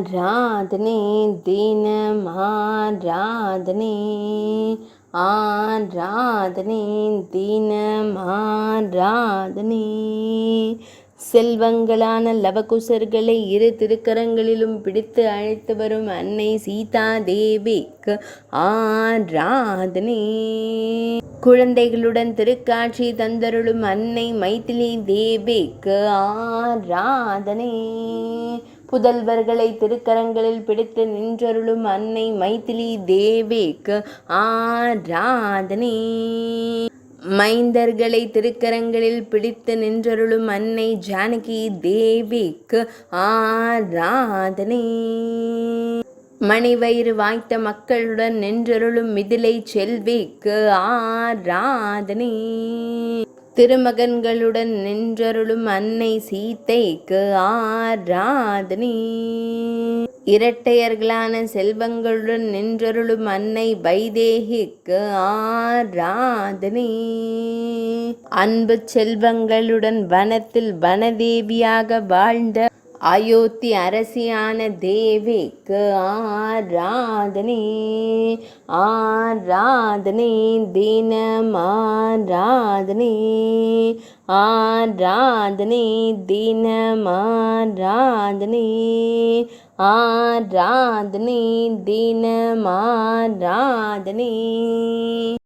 ஆராதனை தினம் ஆராதனை ஆராதனை தினம் ஆராதனை. செல்வங்களான லவகுசர்களை இரு திருக்கரங்களிலும் பிடித்து அழைத்து வரும் அன்னை சீதா தேவிக்கு ஆராதனை. குழந்தைகளுடன் திருக்காட்சி தந்தருளும் அன்னை மைதிலி தேவிக்கு ஆராதனை. புதல்வர்களை திருக்கரங்களில் பிடித்து நின்றருளும் அன்னை மைதிலி தேவிக்கு ஆராதனை. மைந்தர்களை திருக்கரங்களில் பிடித்து நின்றருளும் அன்னை ஜானகி தேவிக்கு ஆராதனை. மணிவயிறு வாய்த்த மக்களுடன் நின்றருளும் மிதிலை செல்விக்கு ஆராதனை. திருமகன்களுடன் நின்றருளும் அன்னை சீதைக்கு ஆராதனை. இரட்டையர்களான செல்வங்களுடன் நின்றருளும் அன்னை வைதேகிக்கு ஆராதனை. அன்பு செல்வங்களுடன் வனத்தில் வனதேவியாக வாழ்ந்த அயோத்தி அரசியான தேவிக்கு ஆராதனை. ஆராதனை தினம் ஆராதனை. ஆராதனை தினம் ஆராதனை. ஆராதனை தினம் ஆராதனை.